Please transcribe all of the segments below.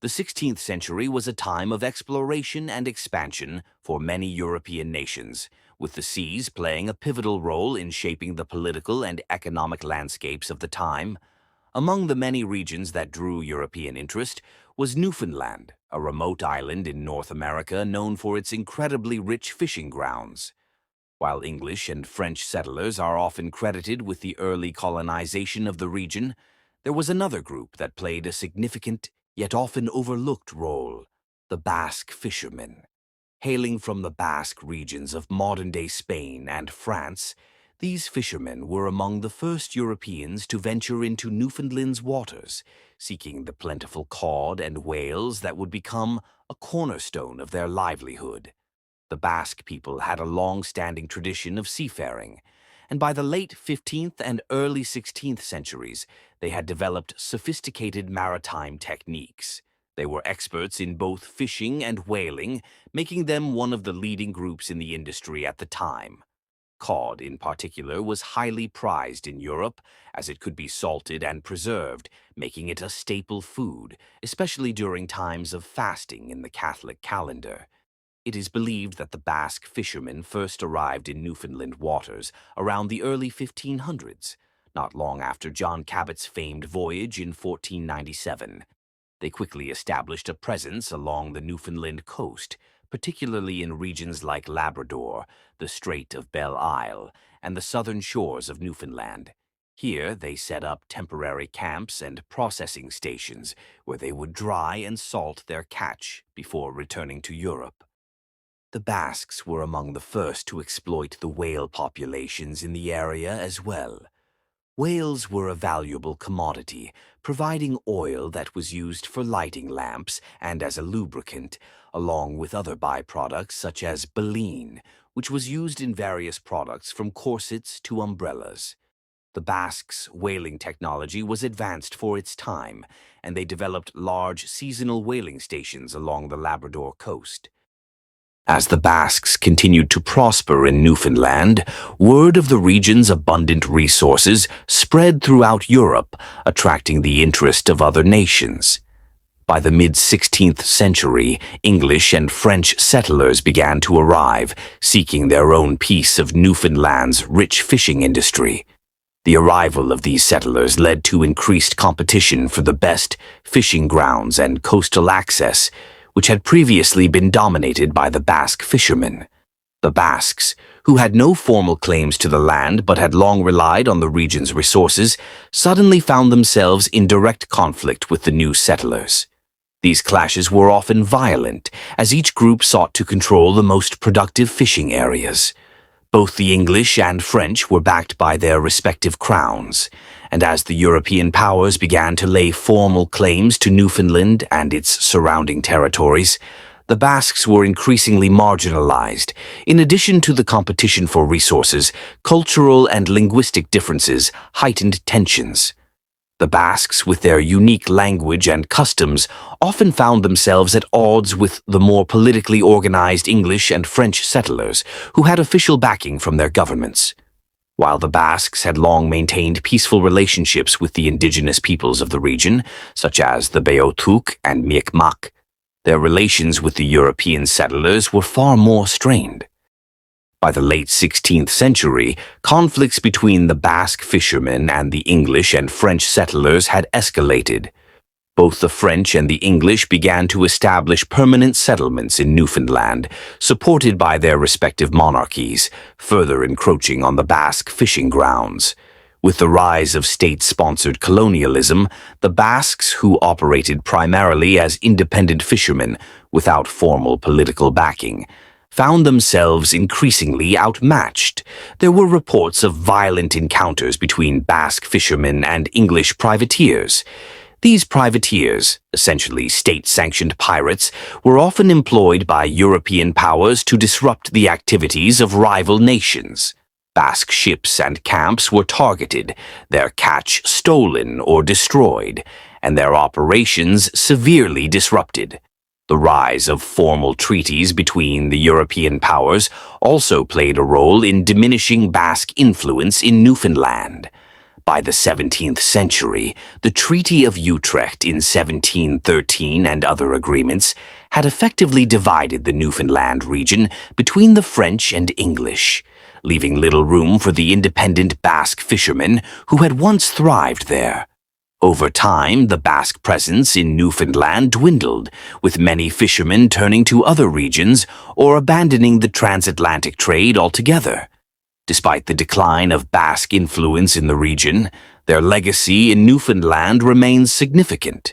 The 16th century was a time of exploration and expansion for many European nations, with the seas playing a pivotal role in shaping the political and economic landscapes of the time. Among the many regions that drew European interest was Newfoundland, a remote island in North America known for its incredibly rich fishing grounds. While English and French settlers are often credited with the early colonization of the region, there was another group that played a significant yet often overlooked role: the Basque fishermen. Hailing from the Basque regions of modern-day Spain and France, these fishermen were among the first Europeans to venture into Newfoundland's waters, seeking the plentiful cod and whales that would become a cornerstone of their livelihood. The Basque people had a long-standing tradition of seafaring, and by the late 15th and early 16th centuries, they had developed sophisticated maritime techniques. They were experts in both fishing and whaling, making them one of the leading groups in the industry at the time. Cod, in particular, was highly prized in Europe, as it could be salted and preserved, making it a staple food, especially during times of fasting in the Catholic calendar. It is believed that the Basque fishermen first arrived in Newfoundland waters around the early 1500s, not long after John Cabot's famed voyage in 1497. They quickly established a presence along the Newfoundland coast, particularly in regions like Labrador, the Strait of Belle Isle, and the southern shores of Newfoundland. Here, they set up temporary camps and processing stations where they would dry and salt their catch before returning to Europe. The Basques were among the first to exploit the whale populations in the area as well. Whales were a valuable commodity, providing oil that was used for lighting lamps and as a lubricant, along with other byproducts such as baleen, which was used in various products from corsets to umbrellas. The Basques' whaling technology was advanced for its time, and they developed large seasonal whaling stations along the Labrador coast. As the Basques continued to prosper in Newfoundland, word of the region's abundant resources spread throughout Europe, attracting the interest of other nations. By the mid-16th century, English and French settlers began to arrive, seeking their own piece of Newfoundland's rich fishing industry. The arrival of these settlers led to increased competition for the best fishing grounds and coastal access, which had previously been dominated by the Basque fishermen. The Basques, who had no formal claims to the land but had long relied on the region's resources, suddenly found themselves in direct conflict with the new settlers. These clashes were often violent, as each group sought to control the most productive fishing areas. Both the English and French were backed by their respective crowns, and as the European powers began to lay formal claims to Newfoundland and its surrounding territories, the Basques were increasingly marginalized. In addition to the competition for resources, cultural and linguistic differences heightened tensions. The Basques, with their unique language and customs, often found themselves at odds with the more politically organized English and French settlers, who had official backing from their governments. While the Basques had long maintained peaceful relationships with the indigenous peoples of the region, such as the Beothuk and Mi'kmaq, their relations with the European settlers were far more strained. By the late 16th century, conflicts between the Basque fishermen and the English and French settlers had escalated. Both the French and the English began to establish permanent settlements in Newfoundland, supported by their respective monarchies, further encroaching on the Basque fishing grounds. With the rise of state-sponsored colonialism, the Basques, who operated primarily as independent fishermen without formal political backing, found themselves increasingly outmatched. There were reports of violent encounters between Basque fishermen and English privateers. These privateers, essentially state-sanctioned pirates, were often employed by European powers to disrupt the activities of rival nations. Basque ships and camps were targeted, their catch stolen or destroyed, and their operations severely disrupted. The rise of formal treaties between the European powers also played a role in diminishing Basque influence in Newfoundland. By the 17th century, the Treaty of Utrecht in 1713 and other agreements had effectively divided the Newfoundland region between the French and English, leaving little room for the independent Basque fishermen who had once thrived there. Over time, the Basque presence in Newfoundland dwindled, with many fishermen turning to other regions or abandoning the transatlantic trade altogether. Despite the decline of Basque influence in the region, their legacy in Newfoundland remains significant.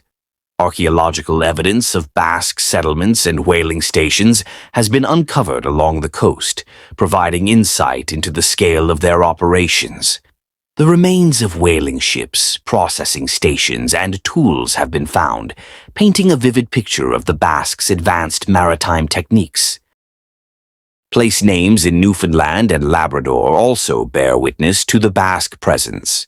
Archaeological evidence of Basque settlements and whaling stations has been uncovered along the coast, providing insight into the scale of their operations. The remains of whaling ships, processing stations, and tools have been found, painting a vivid picture of the Basques' advanced maritime techniques. Place names in Newfoundland and Labrador also bear witness to the Basque presence.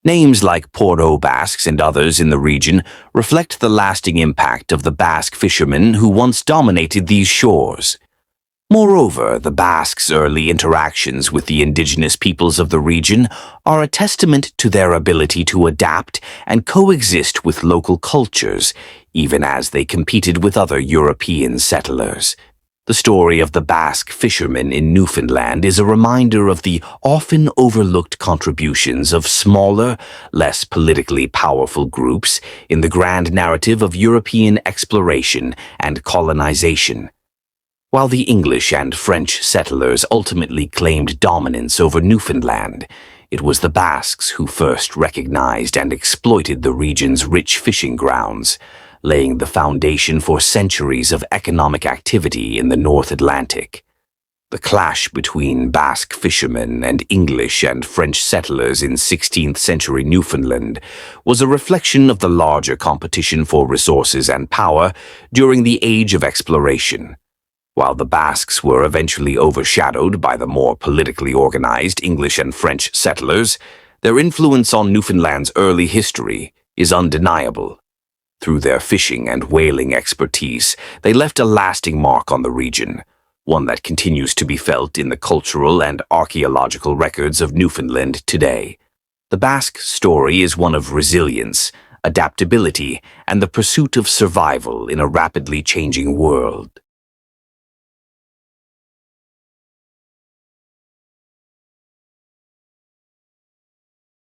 Names like Port aux Basques and others in the region reflect the lasting impact of the Basque fishermen who once dominated these shores. Moreover, the Basques' early interactions with the indigenous peoples of the region are a testament to their ability to adapt and coexist with local cultures, even as they competed with other European settlers. The story of the Basque fishermen in Newfoundland is a reminder of the often overlooked contributions of smaller, less politically powerful groups in the grand narrative of European exploration and colonization. While the English and French settlers ultimately claimed dominance over Newfoundland, it was the Basques who first recognized and exploited the region's rich fishing grounds, laying the foundation for centuries of economic activity in the North Atlantic. The clash between Basque fishermen and English and French settlers in 16th century Newfoundland was a reflection of the larger competition for resources and power during the Age of Exploration. While the Basques were eventually overshadowed by the more politically organized English and French settlers, their influence on Newfoundland's early history is undeniable. Through their fishing and whaling expertise, they left a lasting mark on the region, one that continues to be felt in the cultural and archaeological records of Newfoundland today. The Basque story is one of resilience, adaptability, and the pursuit of survival in a rapidly changing world.